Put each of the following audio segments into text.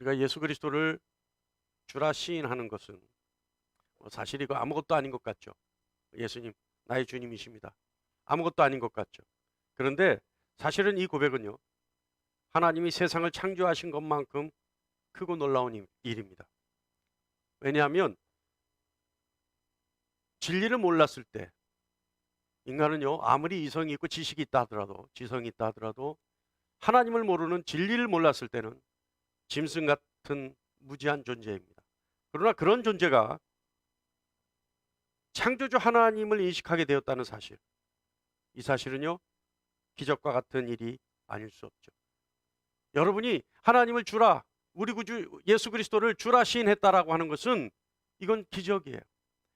우리가 예수 그리스도를 주라 시인하는 것은 사실 이거 아무것도 아닌 것 같죠. 예수님 나의 주님이십니다. 아무것도 아닌 것 같죠. 그런데 사실은 이 고백은요, 하나님이 세상을 창조하신 것만큼 크고 놀라운 일입니다. 왜냐하면 진리를 몰랐을 때 인간은요, 아무리 이성이 있고 지식이 있다 하더라도, 지성이 있다 하더라도 하나님을 모르는 진리를 몰랐을 때는 짐승 같은 무지한 존재입니다. 그러나 그런 존재가 창조주 하나님을 인식하게 되었다는 사실, 이 사실은요, 기적과 같은 일이 아닐 수 없죠. 여러분이 하나님을 주라, 우리 구주 예수 그리스도를 주라 시인했다라고 하는 것은 이건 기적이에요.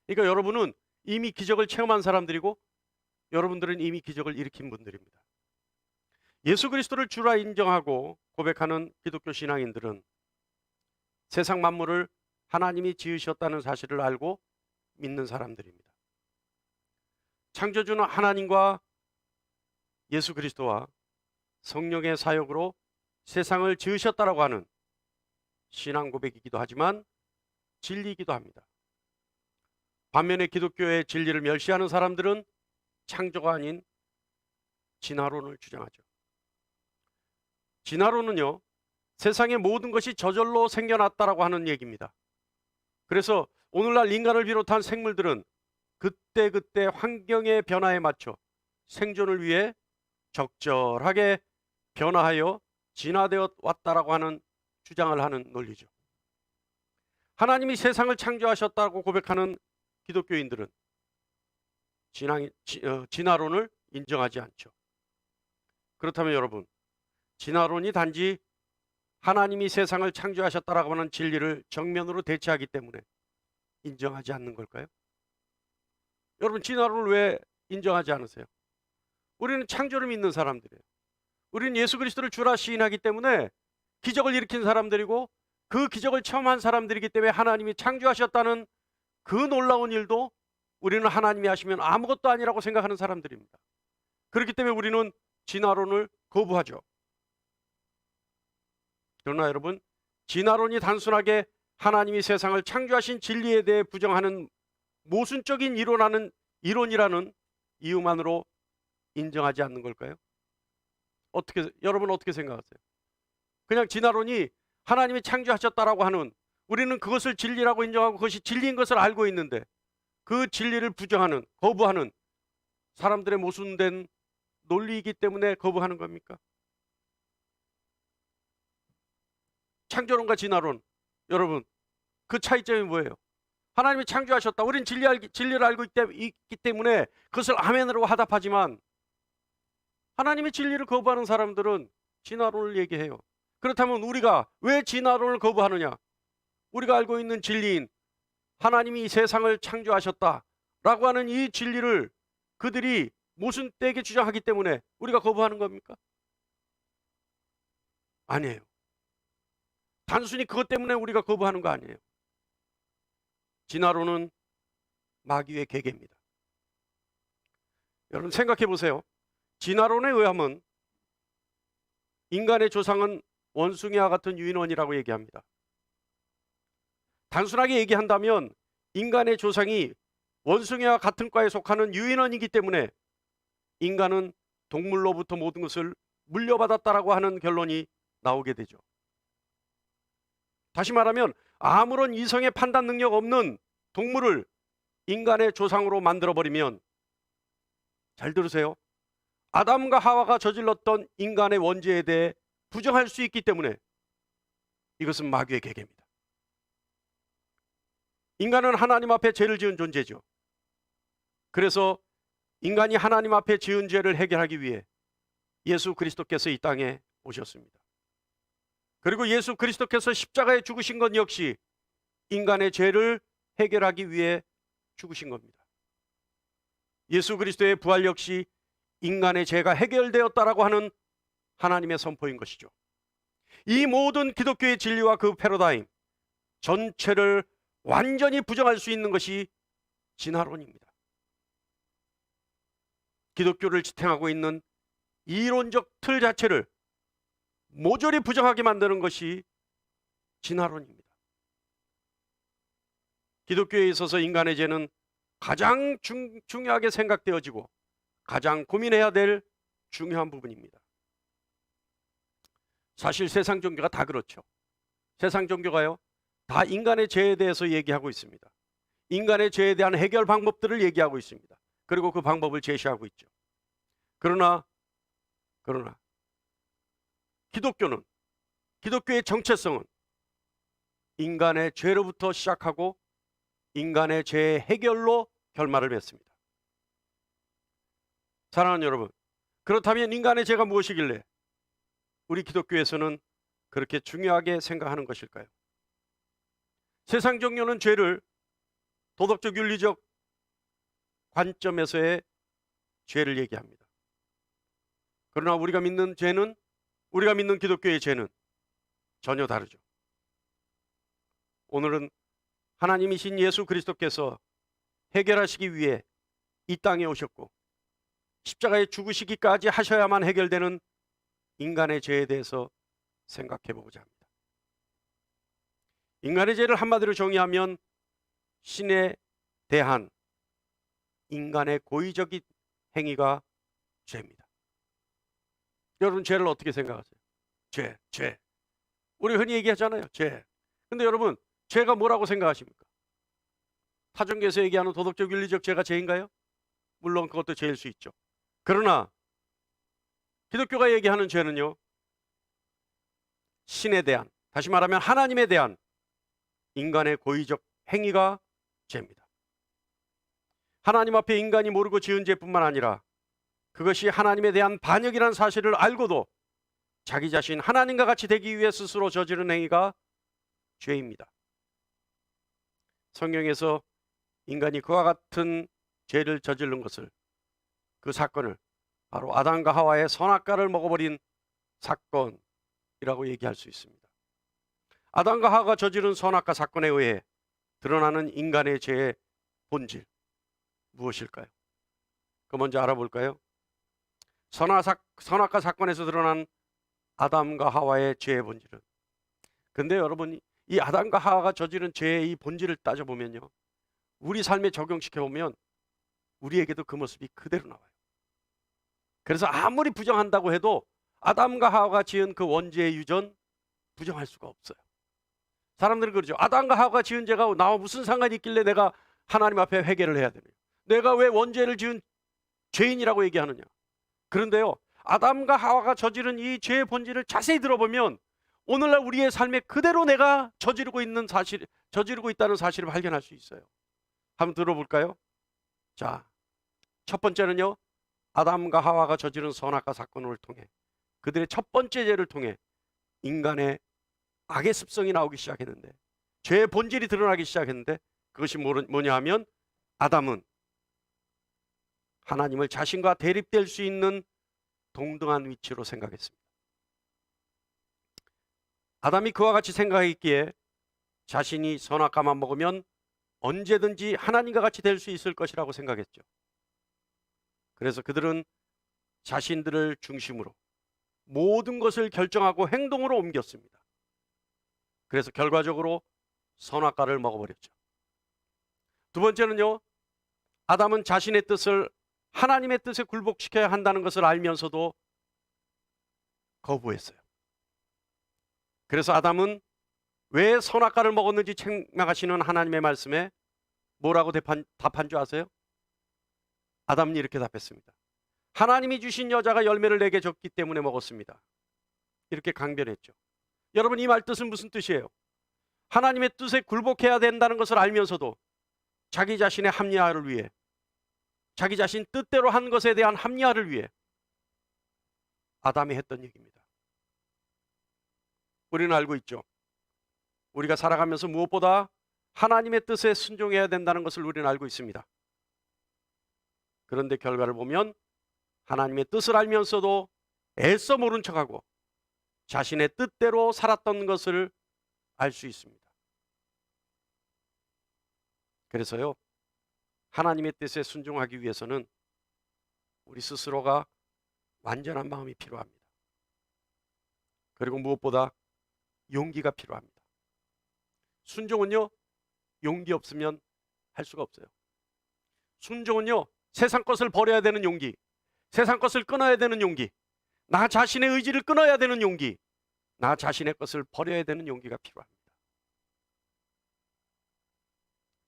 그러니까 여러분은 이미 기적을 체험한 사람들이고 여러분들은 이미 기적을 일으킨 분들입니다. 예수 그리스도를 주라 인정하고 고백하는 기독교 신앙인들은 세상 만물을 하나님이 지으셨다는 사실을 알고 믿는 사람들입니다. 창조주는 하나님과 예수 그리스도와 성령의 사역으로 세상을 지으셨다라고 하는 신앙 고백이기도 하지만 진리이기도 합니다. 반면에 기독교의 진리를 멸시하는 사람들은 창조가 아닌 진화론을 주장하죠. 진화론은요, 세상의 모든 것이 저절로 생겨났다라고 하는 얘기입니다. 그래서 오늘날 인간을 비롯한 생물들은 그때그때 환경의 변화에 맞춰 생존을 위해 적절하게 변화하여 진화되어 왔다라고 하는 주장을 하는 논리죠. 하나님이 세상을 창조하셨다고 고백하는 기독교인들은 진화론을 인정하지 않죠. 그렇다면 여러분, 진화론이 단지 하나님이 세상을 창조하셨다라고 하는 진리를 정면으로 대체하기 때문에 인정하지 않는 걸까요? 여러분, 진화론을 왜 인정하지 않으세요? 우리는 창조를 믿는 사람들이에요. 우리는 예수 그리스도를 주라 시인하기 때문에 기적을 일으킨 사람들이고 그 기적을 체험한 사람들이기 때문에 하나님이 창조하셨다는 그 놀라운 일도 우리는 하나님이 하시면 아무것도 아니라고 생각하는 사람들입니다. 그렇기 때문에 우리는 진화론을 거부하죠. 그러나 여러분, 진화론이 단순하게 하나님이 세상을 창조하신 진리에 대해 부정하는 모순적인 이론이라는 이유만으로 인정하지 않는 걸까요? 여러분 어떻게 생각하세요? 그냥 진화론이 하나님이 창조하셨다라고 하는, 우리는 그것을 진리라고 인정하고 그것이 진리인 것을 알고 있는데 그 진리를 부정하는, 거부하는 사람들의 모순된 논리이기 때문에 거부하는 겁니까? 창조론과 진화론, 여러분 그 차이점이 뭐예요? 하나님이 창조하셨다, 우리는 진리를 알고 있기 때문에 그것을 아멘으로 화답하지만 하나님의 진리를 거부하는 사람들은 진화론을 얘기해요. 그렇다면 우리가 왜 진화론을 거부하느냐? 우리가 알고 있는 진리인 하나님이 이 세상을 창조하셨다라고 하는 이 진리를 그들이 모순되게 주장하기 때문에 우리가 거부하는 겁니까? 아니에요. 단순히 그것 때문에 우리가 거부하는 거 아니에요. 진화론은 마귀의 계계입니다. 여러분 생각해 보세요. 진화론에 의하면 인간의 조상은 원숭이와 같은 유인원이라고 얘기합니다. 단순하게 얘기한다면 인간의 조상이 원숭이와 같은 과에 속하는 유인원이기 때문에 인간은 동물로부터 모든 것을 물려받았다라고 하는 결론이 나오게 되죠. 다시 말하면 아무런 이성의 판단 능력 없는 동물을 인간의 조상으로 만들어버리면, 잘 들으세요, 아담과 하와가 저질렀던 인간의 원죄에 대해 부정할 수 있기 때문에 이것은 마귀의 계계입니다. 인간은 하나님 앞에 죄를 지은 존재죠. 그래서 인간이 하나님 앞에 지은 죄를 해결하기 위해 예수 그리스도께서 이 땅에 오셨습니다. 그리고 예수 그리스도께서 십자가에 죽으신 것 역시 인간의 죄를 해결하기 위해 죽으신 겁니다. 예수 그리스도의 부활 역시 인간의 죄가 해결되었다라고 하는 하나님의 선포인 것이죠. 이 모든 기독교의 진리와 그 패러다임 전체를 완전히 부정할 수 있는 것이 진화론입니다. 기독교를 지탱하고 있는 이론적 틀 자체를 모조리 부정하게 만드는 것이 진화론입니다. 기독교에 있어서 인간의 죄는 가장 중요하게 생각되어지고 가장 고민해야 될 중요한 부분입니다. 사실 세상 종교가 다 그렇죠. 세상 종교가요, 다 인간의 죄에 대해서 얘기하고 있습니다. 인간의 죄에 대한 해결 방법들을 얘기하고 있습니다. 그리고 그 방법을 제시하고 있죠. 그러나 기독교는, 기독교의 정체성은 인간의 죄로부터 시작하고 인간의 죄의 해결로 결말을 맺습니다. 사랑하는 여러분, 그렇다면 인간의 죄가 무엇이길래 우리 기독교에서는 그렇게 중요하게 생각하는 것일까요? 세상 종교는 죄를 도덕적 윤리적 관점에서의 죄를 얘기합니다. 그러나 우리가 믿는 죄는, 우리가 믿는 기독교의 죄는 전혀 다르죠. 오늘은 하나님이신 예수 그리스도께서 해결하시기 위해 이 땅에 오셨고 십자가에 죽으시기까지 하셔야만 해결되는 인간의 죄에 대해서 생각해 보고자 합니다. 인간의 죄를 한마디로 정의하면 신에 대한 인간의 고의적인 행위가 죄입니다. 여러분, 죄를 어떻게 생각하세요? 죄. 우리 흔히 얘기하잖아요, 죄. 근데 여러분, 죄가 뭐라고 생각하십니까? 타종교에서 얘기하는 도덕적 윤리적 죄가 죄인가요? 물론 그것도 죄일 수 있죠. 그러나 기독교가 얘기하는 죄는요, 신에 대한, 다시 말하면 하나님에 대한 인간의 고의적 행위가 죄입니다. 하나님 앞에 인간이 모르고 지은 죄뿐만 아니라 그것이 하나님에 대한 반역이라는 사실을 알고도 자기 자신 하나님과 같이 되기 위해 스스로 저지른 행위가 죄입니다. 성경에서 인간이 그와 같은 죄를 저지른 것을, 그 사건을 바로 아담과 하와의 선악과를 먹어버린 사건이라고 얘기할 수 있습니다. 아담과 하와가 저지른 선악과 사건에 의해 드러나는 인간의 죄의 본질, 무엇일까요? 그 먼저 알아볼까요? 선악과 사건에서 드러난 아담과 하와의 죄의 본질은, 근데 여러분, 이 아담과 하와가 저지른 죄의 이 본질을 따져보면요, 우리 삶에 적용시켜보면 우리에게도 그 모습이 그대로 나와요. 그래서 아무리 부정한다고 해도 아담과 하와가 지은 그 원죄의 유전 부정할 수가 없어요. 사람들은 그러죠. 아담과 하와가 지은 죄가 나와 무슨 상관이 있길래 내가 하나님 앞에 회개를 해야 되느냐, 내가 왜 원죄를 지은 죄인이라고 얘기하느냐. 그런데요, 아담과 하와가 저지른 이 죄의 본질을 자세히 들어보면 오늘날 우리의 삶에 그대로 내가 저지르고 있다는 사실을 발견할 수 있어요. 한번 들어볼까요? 자, 첫 번째는요, 아담과 하와가 저지른 선악과 사건을 통해, 그들의 첫 번째 죄를 통해 인간의 악의 습성이 나오기 시작했는데, 죄의 본질이 드러나기 시작했는데, 그것이 뭐냐 하면 아담은 하나님을 자신과 대립될 수 있는 동등한 위치로 생각했습니다. 아담이 그와 같이 생각했기에 자신이 선악과만 먹으면 언제든지 하나님과 같이 될 수 있을 것이라고 생각했죠. 그래서 그들은 자신들을 중심으로 모든 것을 결정하고 행동으로 옮겼습니다. 그래서 결과적으로 선악과를 먹어버렸죠. 두 번째는요, 아담은 자신의 뜻을 하나님의 뜻에 굴복시켜야 한다는 것을 알면서도 거부했어요. 그래서 아담은 왜 선악과를 먹었는지 책망하시는 하나님의 말씀에 뭐라고 답한 줄 아세요? 아담은 이렇게 답했습니다. 하나님이 주신 여자가 열매를 내게 줬기 때문에 먹었습니다. 이렇게 강변했죠. 여러분, 이 말 뜻은 무슨 뜻이에요? 하나님의 뜻에 굴복해야 된다는 것을 알면서도 자기 자신의 합리화를 위해, 자기 자신 뜻대로 한 것에 대한 합리화를 위해 아담이 했던 얘기입니다. 우리는 알고 있죠. 우리가 살아가면서 무엇보다 하나님의 뜻에 순종해야 된다는 것을 우리는 알고 있습니다. 그런데 결과를 보면 하나님의 뜻을 알면서도 애써 모른 척하고 자신의 뜻대로 살았던 것을 알 수 있습니다. 그래서요, 하나님의 뜻에 순종하기 위해서는 우리 스스로가 완전한 마음이 필요합니다. 그리고 무엇보다 용기가 필요합니다. 순종은요, 용기 없으면 할 수가 없어요. 순종은요, 세상 것을 버려야 되는 용기, 세상 것을 끊어야 되는 용기, 나 자신의 의지를 끊어야 되는 용기, 나 자신의 것을 버려야 되는 용기가 필요합니다.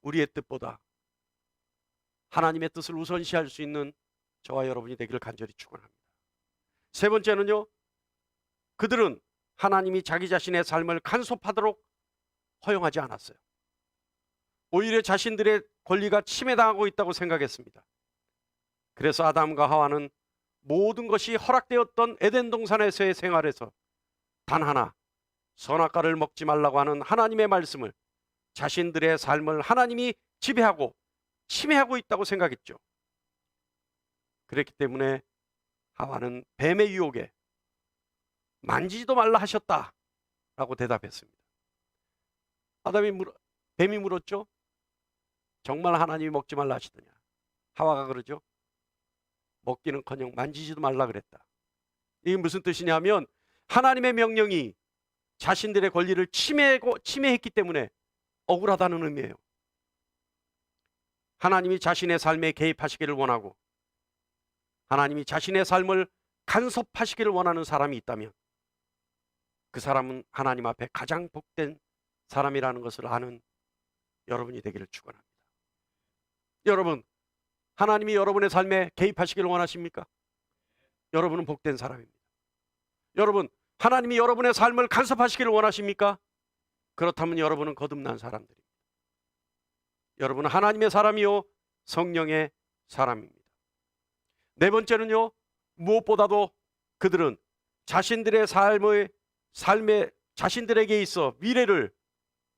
우리의 뜻보다 하나님의 뜻을 우선시할 수 있는 저와 여러분이 되기를 간절히 축원합니다. 세 번째는요, 그들은 하나님이 자기 자신의 삶을 간섭하도록 허용하지 않았어요. 오히려 자신들의 권리가 침해당하고 있다고 생각했습니다. 그래서 아담과 하와는 모든 것이 허락되었던 에덴 동산에서의 생활에서 단 하나, 선악과를 먹지 말라고 하는 하나님의 말씀을, 자신들의 삶을 하나님이 지배하고 침해하고 있다고 생각했죠. 그렇기 때문에 하와는 뱀의 유혹에 만지지도 말라 하셨다라고 대답했습니다. 뱀이 물었죠. 정말 하나님이 먹지 말라 하시더냐. 하와가 그러죠. 먹기는커녕 만지지도 말라 그랬다. 이게 무슨 뜻이냐면 하나님의 명령이 자신들의 권리를 침해했기 때문에 억울하다는 의미예요. 하나님이 자신의 삶에 개입하시기를 원하고 하나님이 자신의 삶을 간섭하시기를 원하는 사람이 있다면 그 사람은 하나님 앞에 가장 복된 사람이라는 것을 아는 여러분이 되기를 축원합니다. 여러분, 하나님이 여러분의 삶에 개입하시기를 원하십니까? 여러분은 복된 사람입니다. 여러분, 하나님이 여러분의 삶을 간섭하시기를 원하십니까? 그렇다면 여러분은 거듭난 사람들입니다. 여러분은 하나님의 사람이요 성령의 사람입니다. 네 번째는요, 무엇보다도 그들은 자신들의 삶에 자신들에게 있어 미래를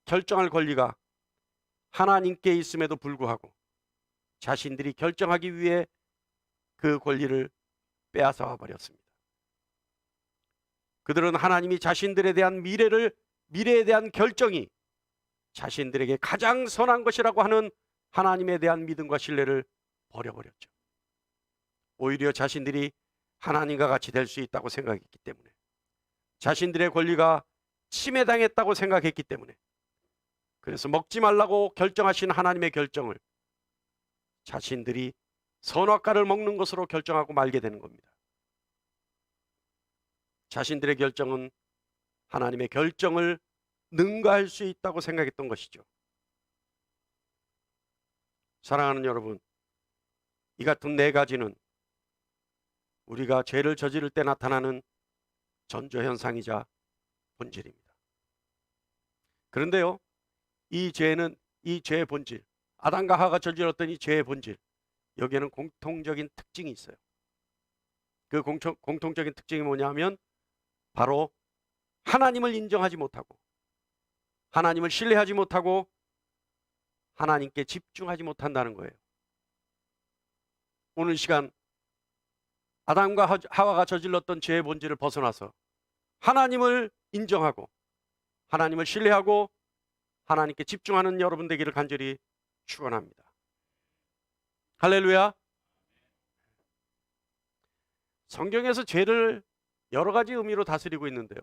결정할 권리가 하나님께 있음에도 불구하고 자신들이 결정하기 위해 그 권리를 빼앗아 버렸습니다. 그들은 하나님이 자신들에 대한 미래에 대한 결정이 자신들에게 가장 선한 것이라고 하는 하나님에 대한 믿음과 신뢰를 버려버렸죠. 오히려 자신들이 하나님과 같이 될 수 있다고 생각했기 때문에, 자신들의 권리가 침해당했다고 생각했기 때문에, 그래서 먹지 말라고 결정하신 하나님의 결정을 자신들이 선악과를 먹는 것으로 결정하고 말게 되는 겁니다. 자신들의 결정은 하나님의 결정을 능가할 수 있다고 생각했던 것이죠. 사랑하는 여러분, 이 같은 네 가지는 우리가 죄를 저지를 때 나타나는 전조현상이자 본질입니다. 그런데요, 이 죄의 본질, 아담과 하와가 저질렀던 이 죄의 본질, 여기에는 공통적인 특징이 있어요. 그 공통적인 특징이 뭐냐면 바로 하나님을 인정하지 못하고, 하나님을 신뢰하지 못하고, 하나님께 집중하지 못한다는 거예요. 오늘 시간 아담과 하와가 저질렀던 죄의 본질을 벗어나서 하나님을 인정하고 하나님을 신뢰하고 하나님께 집중하는 여러분 되기를 간절히 축원합니다. 할렐루야. 성경에서 죄를 여러 가지 의미로 다스리고 있는데요,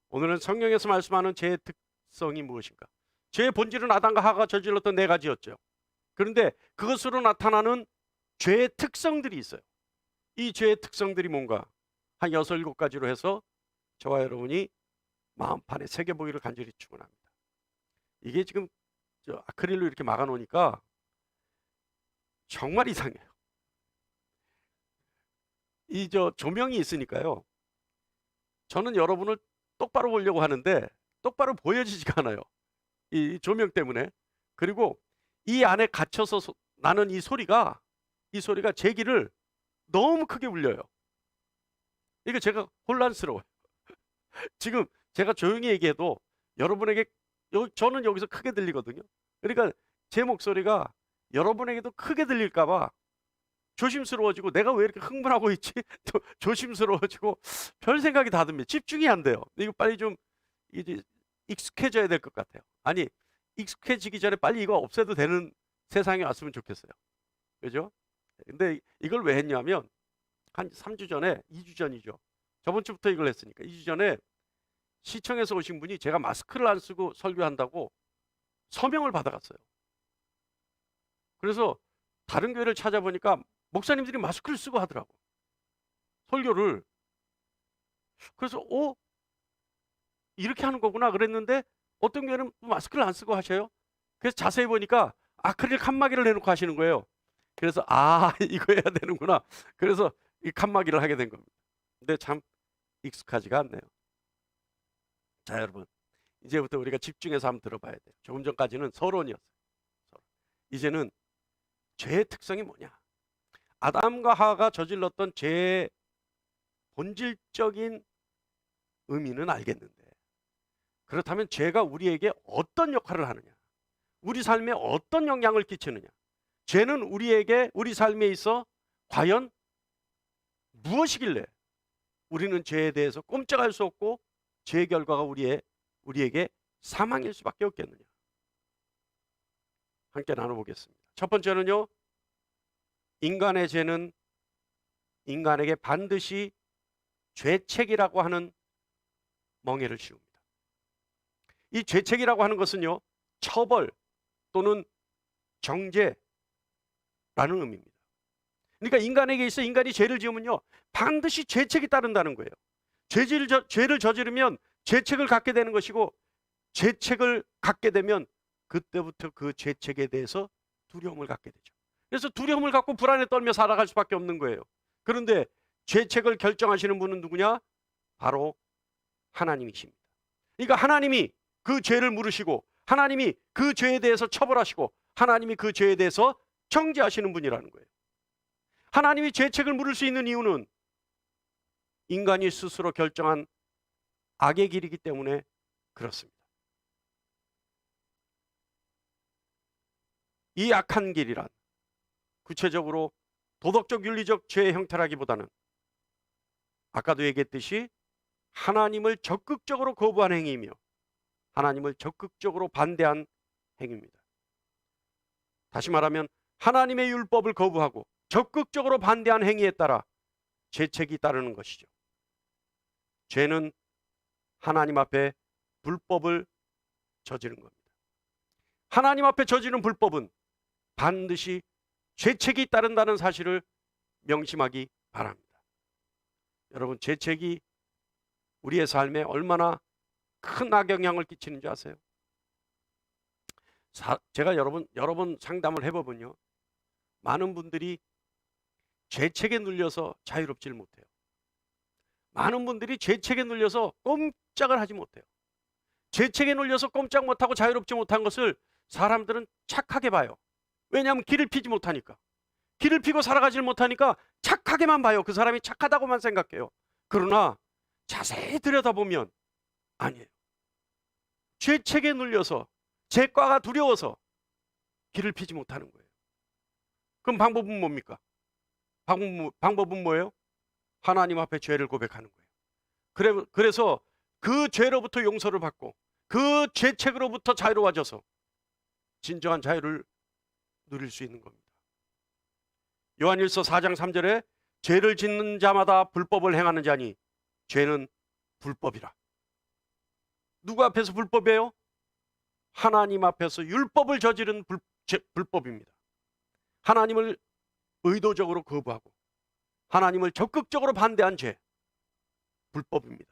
오늘은 성경에서 말씀하는 죄의 특성이 무엇인가? 죄의 본질은 아담과 하와가 저질렀던 네 가지였죠. 그런데 그것으로 나타나는 죄의 특성들이 있어요. 이 죄의 특성들이 뭔가 한 6, 7가지로 해서 저와 여러분이 마음판에 새겨보기를 간절히 축원합니다. 이게 지금 아크릴로 이렇게 막아놓으니까 정말 이상해요. 이 조명이 있으니까요, 저는 여러분을 똑바로 보려고 하는데 똑바로 보여지지가 않아요. 이 조명 때문에. 그리고 이 안에 갇혀서 나는 이 소리가 제 귀를 너무 크게 울려요. 이게 제가 혼란스러워요. 지금 제가 조용히 얘기해도 여러분에게 저는 여기서 크게 들리거든요. 그러니까 제 목소리가 여러분에게도 크게 들릴까 봐 조심스러워지고, 내가 왜 이렇게 흥분하고 있지? 또 조심스러워지고 별 생각이 다 듭니다. 집중이 안 돼요. 이거 빨리 좀 이제 익숙해져야 될 것 같아요. 아니, 익숙해지기 전에 빨리 이거 없애도 되는 세상에 왔으면 좋겠어요. 그죠? 근데 이걸 왜 했냐면 한 3주 전에, 2주 전이죠. 저번 주부터 이걸 했으니까 2주 전에 시청에서 오신 분이 제가 마스크를 안 쓰고 설교한다고 서명을 받아갔어요. 그래서 다른 교회를 찾아보니까 목사님들이 마스크를 쓰고 하더라고, 설교를. 그래서 이렇게 하는 거구나 그랬는데 어떤 교회는 마스크를 안 쓰고 하셔요. 그래서 자세히 보니까 아크릴 칸막이를 해놓고 하시는 거예요. 그래서 이거 해야 되는구나. 그래서 이 칸막이를 하게 된 겁니다. 근데 참 익숙하지가 않네요. 자, 여러분, 이제부터 우리가 집중해서 한번 들어봐야 돼요. 조금 전까지는 서론이었어요. 이제는 죄의 특성이 뭐냐, 아담과 하와가 저질렀던 죄의 본질적인 의미는 알겠는데, 그렇다면 죄가 우리에게 어떤 역할을 하느냐, 우리 삶에 어떤 영향을 끼치느냐, 죄는 우리에게 우리 삶에 있어 과연 무엇이길래 우리는 죄에 대해서 꼼짝할 수 없고 죄의 결과가 우리에게 사망일 수밖에 없겠느냐. 함께 나눠보겠습니다. 첫 번째는요, 인간의 죄는 인간에게 반드시 죄책이라고 하는 멍에를 씌웁니다. 이 죄책이라고 하는 것은요, 처벌 또는 정죄라는 의미입니다. 그러니까 인간에게 있어 인간이 죄를 지으면요, 반드시 죄책이 따른다는 거예요. 죄를 저지르면 죄책을 갖게 되는 것이고, 죄책을 갖게 되면 그때부터 그 죄책에 대해서 두려움을 갖게 되죠. 그래서 두려움을 갖고 불안에 떨며 살아갈 수밖에 없는 거예요. 그런데 죄책을 결정하시는 분은 누구냐? 바로 하나님이십니다. 그러니까 하나님이 그 죄를 물으시고, 하나님이 그 죄에 대해서 처벌하시고, 하나님이 그 죄에 대해서 정죄하시는 분이라는 거예요. 하나님이 죄책을 물을 수 있는 이유는 인간이 스스로 결정한 악의 길이기 때문에 그렇습니다. 이 악한 길이란 구체적으로 도덕적 윤리적 죄의 형태라기보다는 아까도 얘기했듯이 하나님을 적극적으로 거부한 행위이며 하나님을 적극적으로 반대한 행위입니다. 다시 말하면 하나님의 율법을 거부하고 적극적으로 반대한 행위에 따라 죄책이 따르는 것이죠. 죄는 하나님 앞에 불법을 저지른 겁니다. 하나님 앞에 저지른 불법은 반드시 죄책이 따른다는 사실을 명심하기 바랍니다. 여러분, 죄책이 우리의 삶에 얼마나 큰 악영향을 끼치는 줄 아세요? 제가 여러 번 상담을 해보면요, 많은 분들이 죄책에 눌려서 자유롭지를 못해요. 많은 분들이 죄책에 눌려서 꼼짝을 하지 못해요. 죄책에 눌려서 꼼짝 못하고 자유롭지 못한 것을 사람들은 착하게 봐요. 왜냐하면 길을 피지 못하니까. 길을 피고 살아가질 못하니까 착하게만 봐요. 그 사람이 착하다고만 생각해요. 그러나 자세히 들여다보면 아니에요. 죄책에 눌려서, 죄과가 두려워서 길을 피지 못하는 거예요. 그럼 방법은 뭡니까? 방법은 뭐예요? 하나님 앞에 죄를 고백하는 거예요. 그래서 그 죄로부터 용서를 받고 그 죄책으로부터 자유로워져서 진정한 자유를 누릴 수 있는 겁니다. 요한일서 4장 3절에 죄를 짓는 자마다 불법을 행하는 자니 죄는 불법이라. 누구 앞에서 불법이에요? 하나님 앞에서 율법을 저지른 불법입니다. 하나님을 의도적으로 거부하고 하나님을 적극적으로 반대한 죄, 불법입니다.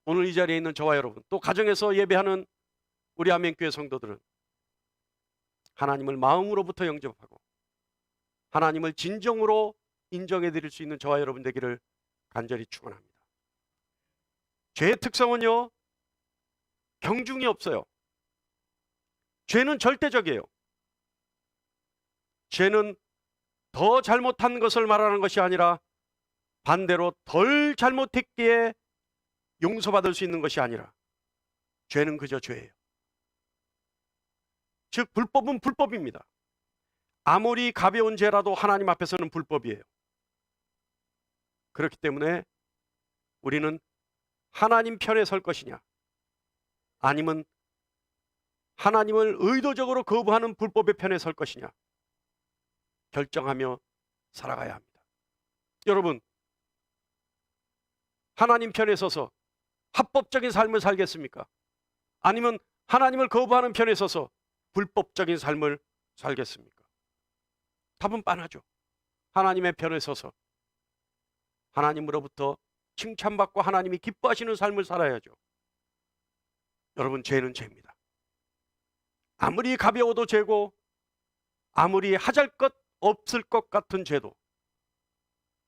오늘 이 자리에 있는 저와 여러분, 또 가정에서 예배하는 우리 아멘교회 성도들은 하나님을 마음으로부터 영접하고 하나님을 진정으로 인정해 드릴 수 있는 저와 여러분 되기를 간절히 축원합니다. 죄의 특성은요, 경중이 없어요. 죄는 절대적이에요. 죄는 더 잘못한 것을 말하는 것이 아니라 반대로 덜 잘못했기에 용서받을 수 있는 것이 아니라 죄는 그저 죄예요. 즉 불법은 불법입니다. 아무리 가벼운 죄라도 하나님 앞에서는 불법이에요. 그렇기 때문에 우리는 하나님 편에 설 것이냐, 아니면 하나님을 의도적으로 거부하는 불법의 편에 설 것이냐 결정하며 살아가야 합니다. 여러분, 하나님 편에 서서 합법적인 삶을 살겠습니까? 아니면 하나님을 거부하는 편에 서서 불법적인 삶을 살겠습니까? 답은 뻔하죠. 하나님의 편에 서서 하나님으로부터 칭찬받고 하나님이 기뻐하시는 삶을 살아야죠. 여러분, 죄는 죄입니다. 아무리 가벼워도 죄고 아무리 하잘 것 없을 것 같은 죄도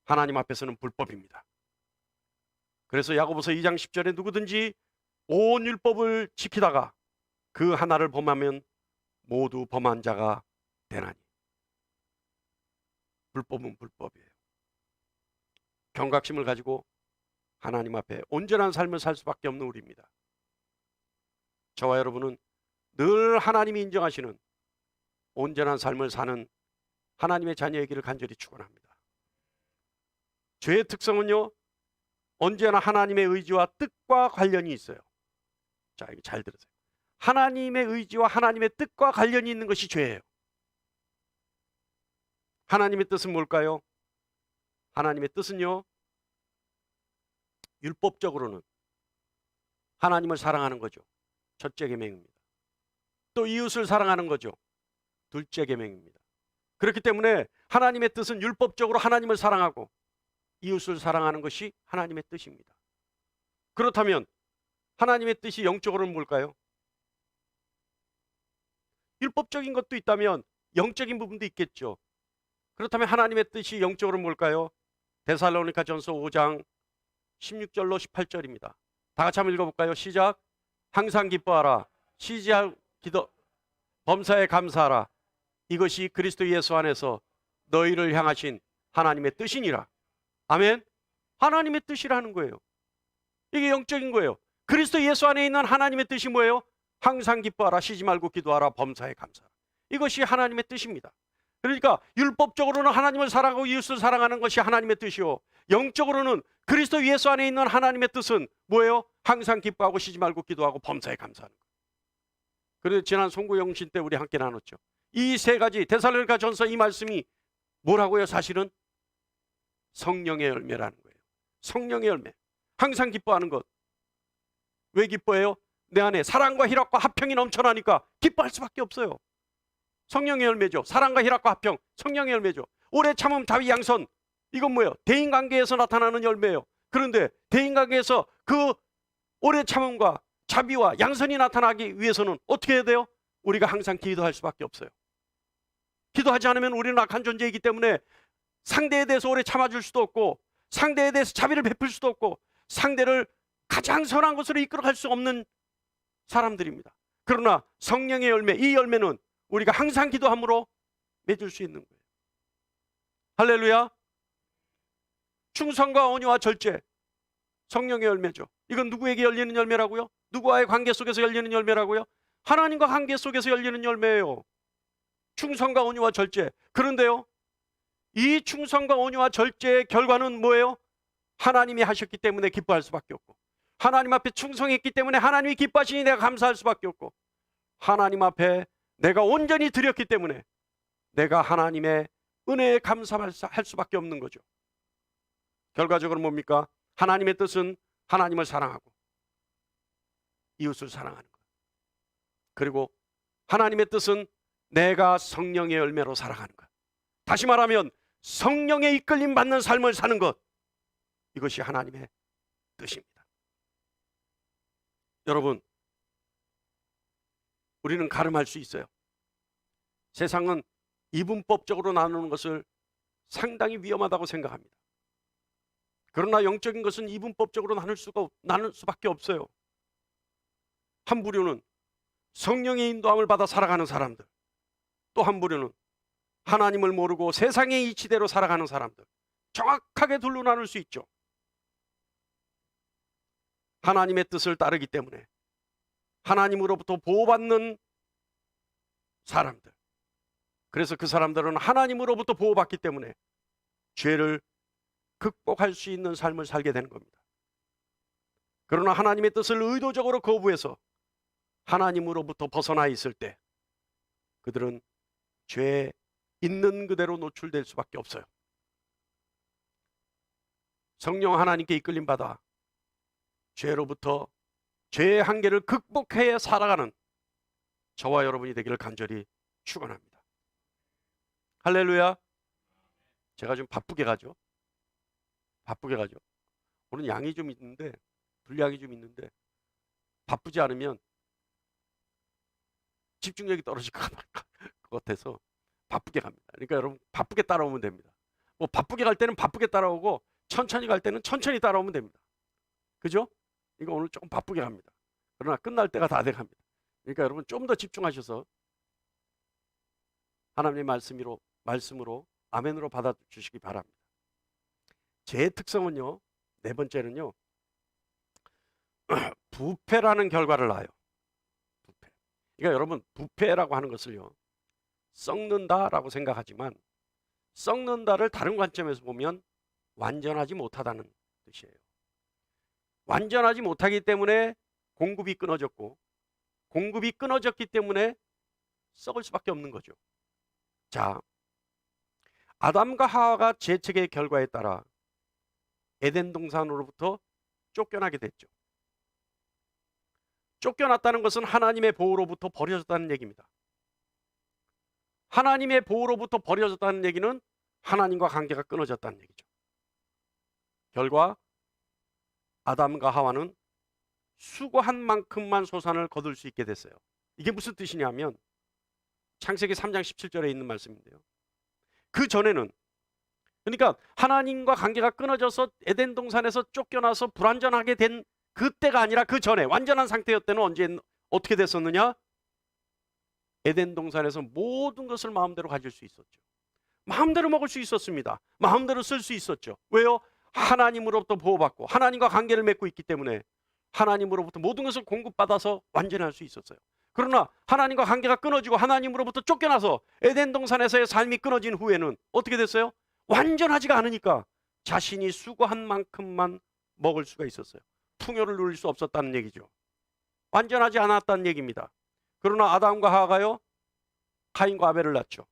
하나님 앞에서는 불법입니다. 그래서 야고보서 2장 10절에 누구든지 온 율법을 지키다가 그 하나를 범하면 모두 범한 자가 되나니. 불법은 불법이에요. 경각심을 가지고 하나님 앞에 온전한 삶을 살 수밖에 없는 우리입니다. 저와 여러분은 늘 하나님이 인정하시는 온전한 삶을 사는 하나님의 자녀이기를 간절히 축원합니다. 죄의 특성은요, 언제나 하나님의 의지와 뜻과 관련이 있어요. 자, 이거 잘 들으세요. 하나님의 의지와 하나님의 뜻과 관련이 있는 것이 죄예요. 하나님의 뜻은 뭘까요? 하나님의 뜻은요, 율법적으로는 하나님을 사랑하는 거죠. 첫째 계명입니다. 또 이웃을 사랑하는 거죠. 둘째 계명입니다. 그렇기 때문에 하나님의 뜻은 율법적으로 하나님을 사랑하고 이웃을 사랑하는 것이 하나님의 뜻입니다. 그렇다면 하나님의 뜻이 영적으로는 뭘까요? 율법적인 것도 있다면 영적인 부분도 있겠죠. 그렇다면 하나님의 뜻이 영적으로는 뭘까요? 데살로니가전서 5장 16절로 18절입니다. 다 같이 한번 읽어볼까요? 시작. 항상 기뻐하라. 쉬지 기도 범사에 감사하라. 이것이 그리스도 예수 안에서 너희를 향하신 하나님의 뜻이니라. 아멘. 하나님의 뜻이라는 거예요. 이게 영적인 거예요. 그리스도 예수 안에 있는 하나님의 뜻이 뭐예요? 항상 기뻐하라. 쉬지 말고 기도하라. 범사에 감사하라. 이것이 하나님의 뜻입니다. 그러니까 율법적으로는 하나님을 사랑하고 이웃을 사랑하는 것이 하나님의 뜻이요, 영적으로는 그리스도 예수 안에 있는 하나님의 뜻은 뭐예요? 항상 기뻐하고 쉬지 말고 기도하고 범사에 감사하는 것. 그래서 지난 송구영신 때 우리 함께 나눴죠. 이 세 가지 데살로니가전서 이 말씀이 뭐라고요? 사실은 성령의 열매라는 거예요. 성령의 열매. 항상 기뻐하는 것. 왜 기뻐해요? 내 안에 사랑과 희락과 화평이 넘쳐나니까 기뻐할 수밖에 없어요. 성령의 열매죠. 사랑과 희락과 화평, 성령의 열매죠. 오래 참음, 자비, 양선, 이건 뭐예요? 대인관계에서 나타나는 열매예요. 그런데 대인관계에서 그 오래 참음과 자비와 양선이 나타나기 위해서는 어떻게 해야 돼요? 우리가 항상 기도할 수밖에 없어요. 기도하지 않으면 우리는 악한 존재이기 때문에 상대에 대해서 오래 참아줄 수도 없고, 상대에 대해서 자비를 베풀 수도 없고, 상대를 가장 선한 것으로 이끌어갈 수 없는 사람들입니다. 그러나 성령의 열매, 이 열매는 우리가 항상 기도함으로 맺을 수 있는 거예요. 할렐루야. 충성과 온유와 절제, 성령의 열매죠. 이건 누구에게 열리는 열매라고요? 누구와의 관계 속에서 열리는 열매라고요? 하나님과 관계 속에서 열리는 열매예요. 충성과 온유와 절제. 그런데요, 이 충성과 온유와 절제의 결과는 뭐예요? 하나님이 하셨기 때문에 기뻐할 수밖에 없고, 하나님 앞에 충성했기 때문에 하나님이 기뻐하시니 내가 감사할 수밖에 없고, 하나님 앞에 내가 온전히 드렸기 때문에 내가 하나님의 은혜에 감사할 수밖에 없는 거죠. 결과적으로 뭡니까? 하나님의 뜻은 하나님을 사랑하고 이웃을 사랑하는 것. 그리고 하나님의 뜻은 내가 성령의 열매로 살아가는 것. 다시 말하면 성령의 이끌림 받는 삶을 사는 것. 이것이 하나님의 뜻입니다. 여러분, 우리는 가름할 수 있어요. 세상은 이분법적으로 나누는 것을 상당히 위험하다고 생각합니다. 그러나 영적인 것은 이분법적으로 나눌 수밖에 없어요. 한 부류는 성령의 인도함을 받아 살아가는 사람들, 또 한 부류는 하나님을 모르고 세상의 이치대로 살아가는 사람들, 정확하게 둘로 나눌 수 있죠. 하나님의 뜻을 따르기 때문에 하나님으로부터 보호받는 사람들, 그래서 그 사람들은 하나님으로부터 보호받기 때문에 죄를 극복할 수 있는 삶을 살게 되는 겁니다. 그러나 하나님의 뜻을 의도적으로 거부해서 하나님으로부터 벗어나 있을 때 그들은 죄에 있는 그대로 노출될 수밖에 없어요. 성령 하나님께 이끌림 받아 죄로부터 죄의 한계를 극복해 살아가는 저와 여러분이 되기를 간절히 축원합니다. 할렐루야. 제가 좀 바쁘게 가죠. 오늘 양이 좀 있는데, 분량이 좀 있는데, 바쁘지 않으면 집중력이 떨어질 것 같아서 바쁘게 갑니다. 그러니까 여러분 바쁘게 따라오면 됩니다. 뭐 바쁘게 갈 때는 바쁘게 따라오고 천천히 갈 때는 천천히 따라오면 됩니다. 그죠? 이거 오늘 조금 바쁘게 갑니다. 그러나 끝날 때가 다 돼갑니다. 그러니까 여러분 좀 더 집중하셔서 하나님의 말씀으로 아멘으로 받아주시기 바랍니다. 제 특성은요, 네 번째는요, 부패라는 결과를 낳아요. 부패. 그러니까 여러분 부패라고 하는 것을요, 썩는다라고 생각하지만 썩는다를 다른 관점에서 보면 완전하지 못하다는 뜻이에요. 완전하지 못하기 때문에 공급이 끊어졌고, 공급이 끊어졌기 때문에 썩을 수밖에 없는 거죠. 자, 아담과 하와가 죄책의 결과에 따라 에덴 동산으로부터 쫓겨나게 됐죠. 쫓겨났다는 것은 하나님의 보호로부터 버려졌다는 얘기입니다. 하나님의 보호로부터 버려졌다는 얘기는 하나님과 관계가 끊어졌다는 얘기죠. 결과 아담과 하와는 수고한 만큼만 소산을 거둘 수 있게 됐어요. 이게 무슨 뜻이냐면 창세기 3장 17절에 있는 말씀인데요. 그 전에는, 그러니까 하나님과 관계가 끊어져서 에덴 동산에서 쫓겨나서 불완전하게 된 그때가 아니라 그 전에 완전한 상태였을 때는 어떻게 됐었느냐? 에덴 동산에서 모든 것을 마음대로 가질 수 있었죠. 마음대로 먹을 수 있었습니다. 마음대로 쓸 수 있었죠. 왜요? 하나님으로부터 보호받고 하나님과 관계를 맺고 있기 때문에 하나님으로부터 모든 것을 공급받아서 완전할 수 있었어요. 그러나 하나님과 관계가 끊어지고 하나님으로부터 쫓겨나서 에덴 동산에서의 삶이 끊어진 후에는 어떻게 됐어요? 완전하지가 않으니까 자신이 수고한 만큼만 먹을 수가 있었어요. 풍요를 누릴 수 없었다는 얘기죠. 완전하지 않았다는 얘기입니다. 그러나 아담과 하와가요, 카인과 아벨을 낳죠.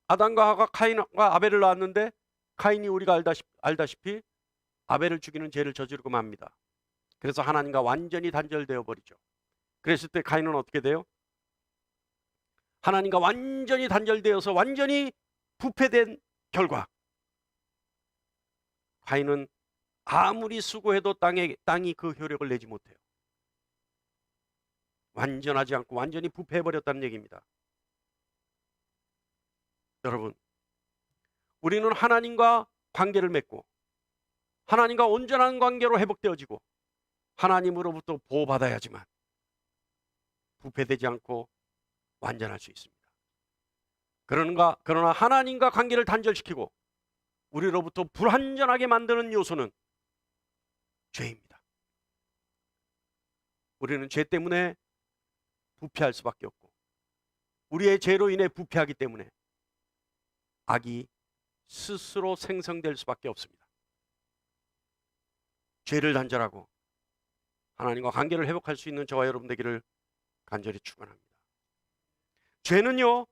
아담과 하와가 카인과 아벨을 낳았는데 카인이 우리가 알다시피 아벨을 죽이는 죄를 저지르고 맙니다. 그래서 하나님과 완전히 단절되어 버리죠. 그랬을 때 카인은 어떻게 돼요? 하나님과 완전히 단절되어서 완전히 부패된 결과 카인은 아무리 수고해도 땅이 그 효력을 내지 못해요. 완전하지 않고 완전히 부패해버렸다는 얘기입니다. 여러분, 우리는 하나님과 관계를 맺고 하나님과 온전한 관계로 회복되어지고 하나님으로부터 보호받아야지만 부패되지 않고 완전할 수 있습니다. 그러나 하나님과 관계를 단절시키고 우리로부터 불완전하게 만드는 요소는 죄입니다. 우리는 죄 때문에 부패할 수밖에 없고 우리의 죄로 인해 부패하기 때문에 악이 스스로 생성될 수밖에 없습니다. 죄를 단절하고 하나님과 관계를 회복할 수 있는 저와 여러분 되기를 간절히 축원합니다. 죄는요,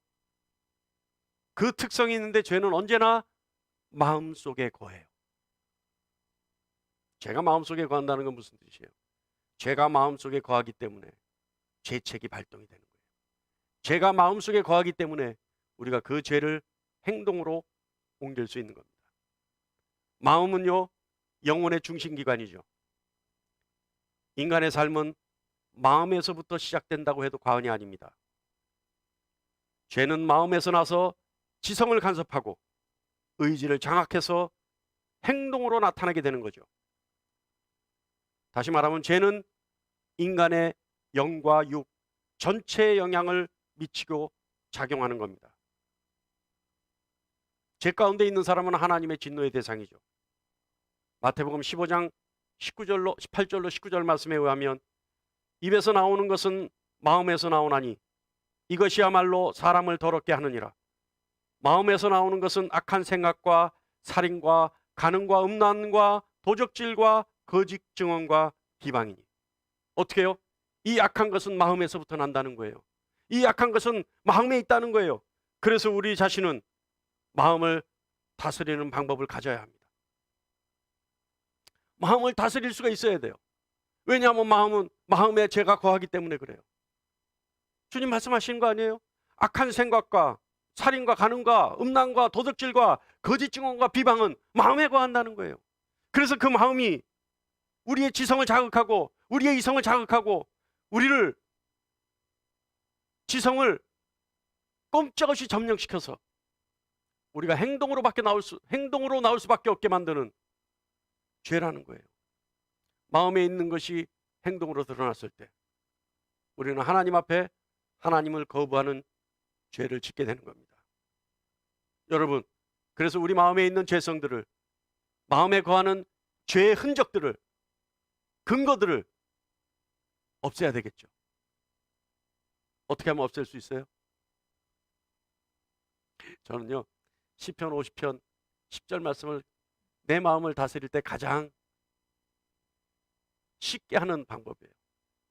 그 특성이 있는데 죄는 언제나 마음속에 거해요. 죄가 마음속에 거한다는 건 무슨 뜻이에요? 죄가 마음속에 거하기 때문에 죄책이 발동이 되는 거예요. 죄가 마음속에 거하기 때문에 우리가 그 죄를 행동으로 옮길 수 있는 겁니다. 마음은요, 영혼의 중심기관이죠. 인간의 삶은 마음에서부터 시작된다고 해도 과언이 아닙니다. 죄는 마음에서 나서 지성을 간섭하고 의지를 장악해서 행동으로 나타나게 되는 거죠. 다시 말하면 죄는 인간의 영과 육 전체에 영향을 미치고 작용하는 겁니다. 죄 가운데 있는 사람은 하나님의 진노의 대상이죠. 마태복음 15장 18절로 19절 말씀에 의하면 입에서 나오는 것은 마음에서 나오나니 이것이야말로 사람을 더럽게 하느니라. 마음에서 나오는 것은 악한 생각과 살인과 간음과 음란과 도적질과 거짓 증언과 비방이니. 어떻게 해요? 이 악한 것은 마음에서부터 난다는 거예요. 이 악한 것은 마음에 있다는 거예요. 그래서 우리 자신은 마음을 다스리는 방법을 가져야 합니다. 마음을 다스릴 수가 있어야 돼요. 왜냐하면 마음에 죄가 거하기 때문에 그래요. 주님 말씀하시는 거 아니에요? 악한 생각과 살인과 간음과 음란과 도둑질과 거짓 증언과 비방은 마음에 거한다는 거예요. 그래서 그 마음이 우리의 지성을 자극하고 우리의 이성을 자극하고 우리를 지성을 꼼짝없이 점령시켜서 우리가 행동으로 나올 수밖에 없게 만드는 죄라는 거예요. 마음에 있는 것이 행동으로 드러났을 때 우리는 하나님 앞에 하나님을 거부하는 죄를 짓게 되는 겁니다. 여러분, 그래서 우리 마음에 있는 죄성들을, 마음에 거하는 죄의 흔적들을, 근거들을 없애야 되겠죠. 어떻게 하면 없앨 수 있어요? 저는요, 시편 50편 10절 말씀을 내 마음을 다스릴 때 가장 쉽게 하는 방법이에요.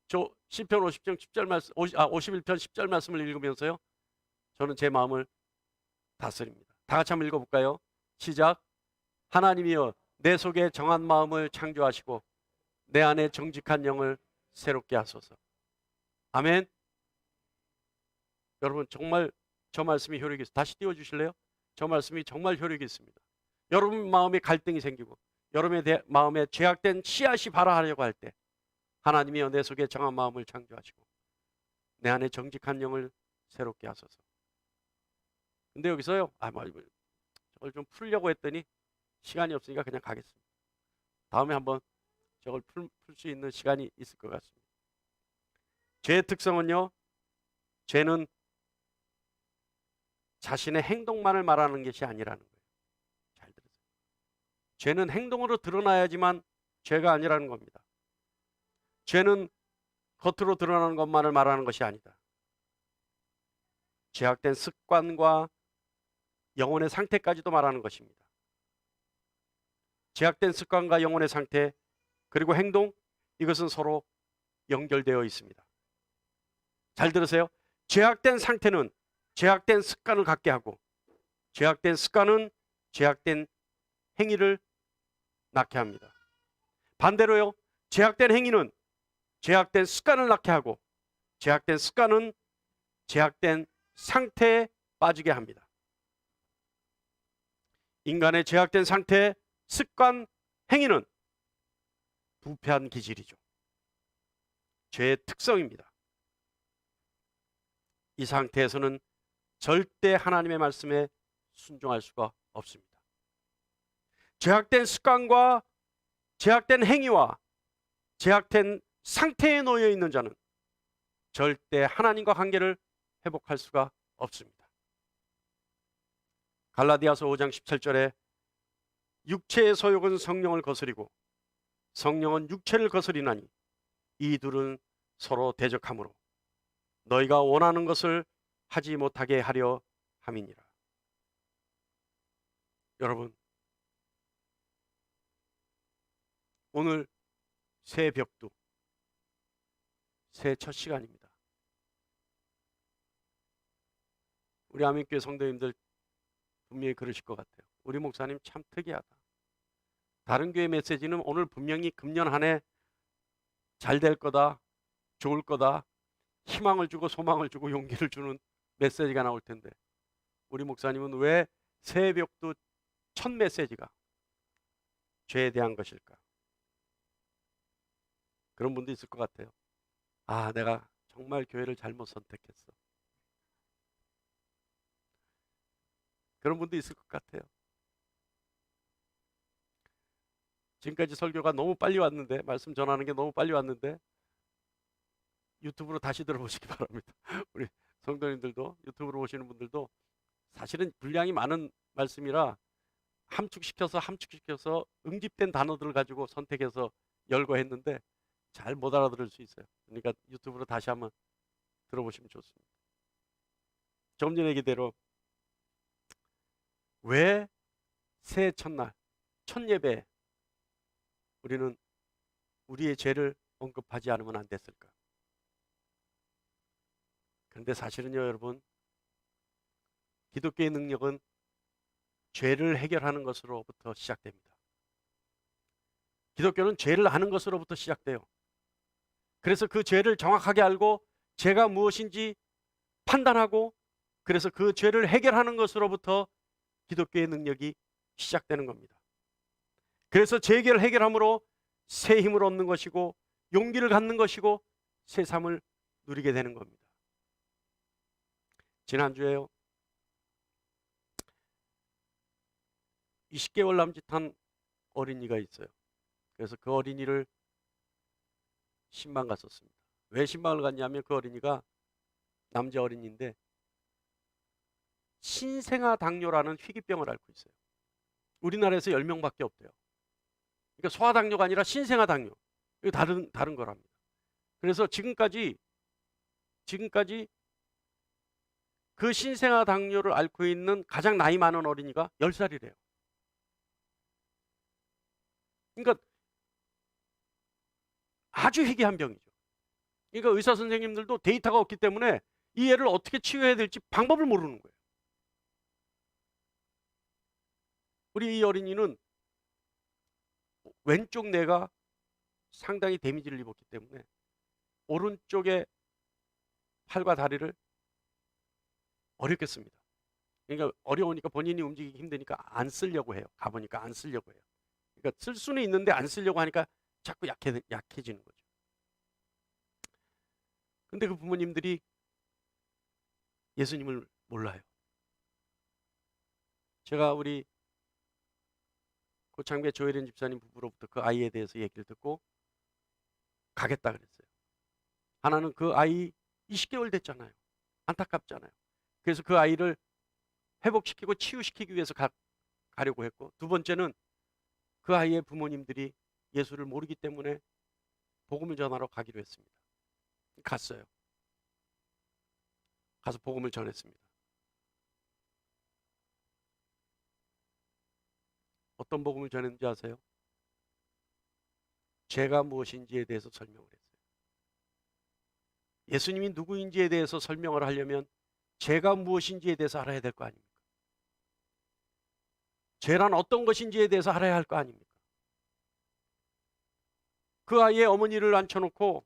저 시편 50편 10절 말씀 51편 10절 말씀을 읽으면서요, 저는 제 마음을 다스립니다. 다 같이 한번 읽어볼까요? 시작. 하나님이여 내 속에 정한 마음을 창조하시고 내 안에 정직한 영을 새롭게 하소서. 아멘. 여러분, 정말 저 말씀이 효력이 있습니다. 다시 띄워주실래요? 저 말씀이 정말 효력이 있습니다. 여러분 마음에 갈등이 생기고 여러분의 마음에 죄악된 씨앗이 발아하려고 할 때 하나님이여 내 속에 정한 마음을 창조하시고 내 안에 정직한 영을 새롭게 하소서. 근데 여기서요, 저걸 좀 풀려고 했더니 시간이 없으니까 그냥 가겠습니다. 다음에 한번 저걸 풀 수 있는 시간이 있을 것 같습니다. 죄의 특성은요, 죄는 자신의 행동만을 말하는 것이 아니라는 거예요. 잘 들으세요. 죄는 행동으로 드러나야지만 죄가 아니라는 겁니다. 죄는 겉으로 드러나는 것만을 말하는 것이 아니다. 죄악된 습관과 영혼의 상태까지도 말하는 것입니다. 죄악된 습관과 영혼의 상태 그리고 행동, 이것은 서로 연결되어 있습니다. 잘 들으세요. 죄악된 상태는 죄악된 습관을 갖게 하고 죄악된 습관은 죄악된 행위를 낳게 합니다. 반대로요, 죄악된 행위는 죄악된 습관을 낳게 하고 죄악된 습관은 죄악된 상태에 빠지게 합니다. 인간의 죄악된 상태, 습관, 행위는 부패한 기질이죠. 죄의 특성입니다. 이 상태에서는 절대 하나님의 말씀에 순종할 수가 없습니다. 죄악된 습관과 죄악된 행위와 죄악된 상태에 놓여 있는 자는 절대 하나님과 관계를 회복할 수가 없습니다. 갈라디아서 5장 17절에 육체의 소욕은 성령을 거스리고 성령은 육체를 거스리나니 이 둘은 서로 대적하므로 너희가 원하는 것을 하지 못하게 하려 함이니라. 여러분, 오늘 새 벽두, 새 첫 시간입니다. 우리 아멘교회 성도님들 분명히 그러실 것 같아요. 우리 목사님 참 특이하다. 다른 교회 메시지는 오늘 분명히 금년 한 해 잘 될 거다, 좋을 거다, 희망을 주고 소망을 주고 용기를 주는 메시지가 나올 텐데 우리 목사님은 왜 새벽도 첫 메시지가 죄에 대한 것일까? 그런 분도 있을 것 같아요. 아, 내가 정말 교회를 잘못 선택했어. 그런 분도 있을 것 같아요. 지금까지 설교가 너무 빨리 왔는데, 말씀 전하는 게 너무 빨리 왔는데 유튜브로 다시 들어보시기 바랍니다. 우리 성도님들도, 유튜브로 보시는 분들도 사실은 분량이 많은 말씀이라 함축시켜서 응집된 단어들을 가지고 선택해서 열거 했는데 잘 못 알아들을 수 있어요. 그러니까 유튜브로 다시 한번 들어보시면 좋습니다. 좀 전에 얘기대로 왜 새해 첫날, 첫 예배에 우리는 우리의 죄를 언급하지 않으면 안 됐을까? 그런데 사실은요, 여러분, 기독교의 능력은 죄를 해결하는 것으로부터 시작됩니다. 기독교는 죄를 아는 것으로부터 시작돼요. 그래서 그 죄를 정확하게 알고 죄가 무엇인지 판단하고 그래서 그 죄를 해결하는 것으로부터 기독교의 능력이 시작되는 겁니다. 그래서 죄를 해결함으로 새 힘을 얻는 것이고 용기를 갖는 것이고 새 삶을 누리게 되는 겁니다. 지난주에요, 20개월 남짓한 어린이가 있어요. 그래서 그 어린이를 신방 갔었습니다. 왜 신방을 갔냐면 그 어린이가 남자 어린이인데 신생아 당뇨라는 희귀병을 앓고 있어요. 우리나라에서 10명밖에 없대요. 그러니까 소아당뇨가 아니라 신생아 당뇨. 이거 다른 거랍니다. 그래서 지금까지 그 신생아 당뇨를 앓고 있는 가장 나이 많은 어린이가 10살이래요. 그러니까 아주 희귀한 병이죠. 그러니까 의사 선생님들도 데이터가 없기 때문에 이 애를 어떻게 치유해야 될지 방법을 모르는 거예요. 우리 이 어린이는 왼쪽 뇌가 상당히 데미지를 입었기 때문에 오른쪽에 팔과 다리를 어렵게 씁니다. 그러니까 어려우니까 본인이 움직이기 힘드니까 안 쓰려고 해요. 가보니까 안 쓰려고 해요. 그러니까 쓸 수는 있는데 안 쓰려고 하니까 자꾸 약해지는 거죠. 근데 그 부모님들이 예수님을 몰라요. 제가 우리 고창배 조혜련 집사님 부부로부터 그 아이에 대해서 얘기를 듣고 가겠다 그랬어요. 하나는 그 아이 20개월 됐잖아요. 안타깝잖아요. 그래서 그 아이를 회복시키고 치유시키기 위해서 가려고 했고, 두 번째는 그 아이의 부모님들이 예수를 모르기 때문에 복음을 전하러 가기로 했습니다. 갔어요. 가서 복음을 전했습니다. 어떤 복음을 전했는지 아세요? 죄가 무엇인지에 대해서 설명을 했어요. 예수님이 누구인지에 대해서 설명을 하려면 죄가 무엇인지에 대해서 알아야 될 거 아닙니까? 죄란 어떤 것인지에 대해서 알아야 할 거 아닙니까? 그 아이의 어머니를 앉혀놓고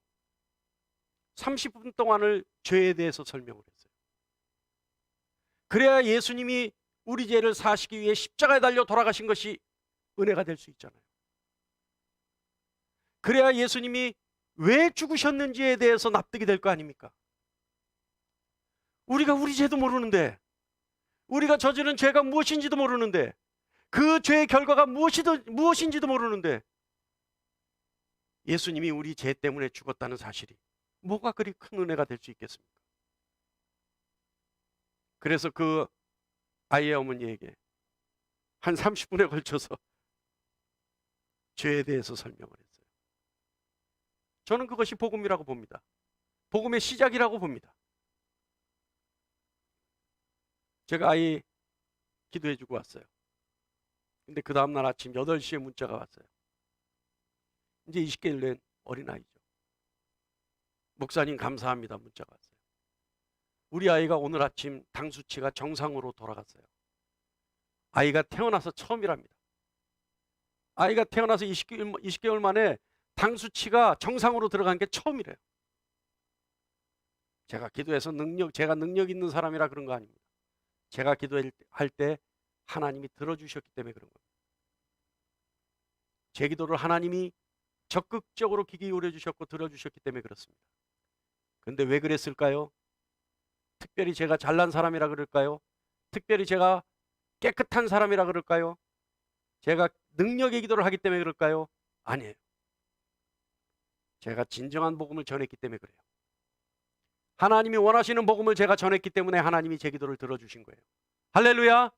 30분 동안을 죄에 대해서 설명을 했어요. 그래야 예수님이 우리 죄를 사시기 위해 십자가에 달려 돌아가신 것이 은혜가 될 수 있잖아요. 그래야 예수님이 왜 죽으셨는지에 대해서 납득이 될 거 아닙니까? 우리가 우리 죄도 모르는데, 우리가 저지른 죄가 무엇인지도 모르는데, 그 죄의 결과가 무엇인지도 모르는데 예수님이 우리 죄 때문에 죽었다는 사실이 뭐가 그리 큰 은혜가 될 수 있겠습니까? 그래서 그 아이의 어머니에게 한 30분에 걸쳐서 죄에 대해서 설명을 했어요. 저는 그것이 복음이라고 봅니다. 복음의 시작이라고 봅니다. 제가 아이 기도해주고 왔어요. 근데 그 다음날 아침 8시에 문자가 왔어요. 이제 20개월 된 어린아이죠. 목사님 감사합니다. 문자가 왔어요. 우리 아이가 오늘 아침 당 수치가 정상으로 돌아갔어요. 아이가 태어나서 처음이랍니다. 아이가 태어나서 20개월 만에 당 수치가 정상으로 들어간 게 처음이래요. 제가 기도해서 제가 능력 있는 사람이라 그런 거 아닙니다. 제가 기도할 때 하나님이 들어주셨기 때문에 그런 겁니다. 제 기도를 하나님이 적극적으로 귀 기울여 주셨고 들어주셨기 때문에 그렇습니다. 그런데 왜 그랬을까요? 특별히 제가 잘난 사람이라 그럴까요? 특별히 제가 깨끗한 사람이라 그럴까요? 제가 능력의 기도를 하기 때문에 그럴까요? 아니에요. 제가 진정한 복음을 전했기 때문에 그래요. 하나님이 원하시는 복음을 제가 전했기 때문에 하나님이 제 기도를 들어주신 거예요. 할렐루야.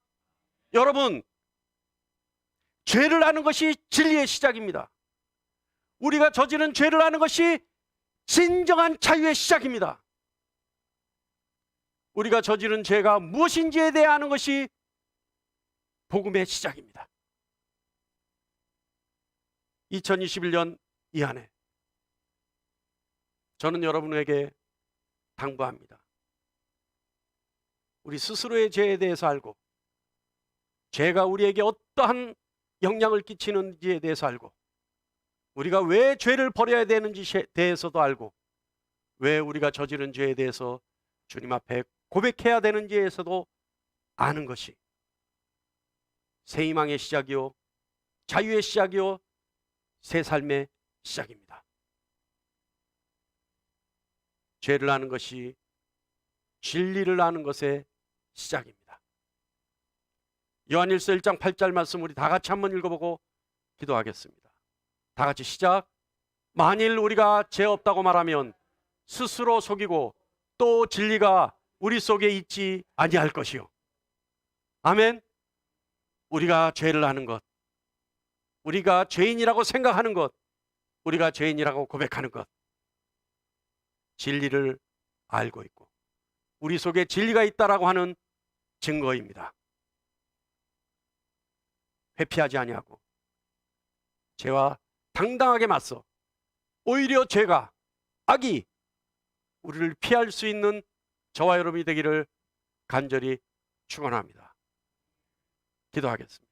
여러분, 죄를 아는 것이 진리의 시작입니다. 우리가 저지른 죄를 아는 것이 진정한 자유의 시작입니다. 우리가 저지른 죄가 무엇인지에 대해 아는 것이 복음의 시작입니다. 2021년 이 한 해 저는 여러분에게 당부합니다. 우리 스스로의 죄에 대해서 알고 죄가 우리에게 어떠한 영향을 끼치는지에 대해서 알고 우리가 왜 죄를 버려야 되는지에 대해서도 알고, 왜 우리가 저지른 죄에 대해서 주님 앞에 고백해야 되는지에서도 아는 것이 새 희망의 시작이요, 자유의 시작이요, 새 삶의 시작입니다. 죄를 아는 것이 진리를 아는 것의 시작입니다. 요한일서 1장 8절 말씀 우리 다 같이 한번 읽어보고 기도하겠습니다. 다 같이 시작. 만일 우리가 죄 없다고 말하면 스스로 속이고 또 진리가 우리 속에 있지 아니할 것이요. 아멘. 우리가 죄를 아는 것, 우리가 죄인이라고 생각하는 것, 우리가 죄인이라고 고백하는 것, 진리를 알고 있고 우리 속에 진리가 있다라고 하는 증거입니다. 회피하지 아니하고 죄와 당당하게 맞서 오히려 죄가, 악이 우리를 피할 수 있는 저와 여러분이 되기를 간절히 축원합니다. 기도하겠습니다.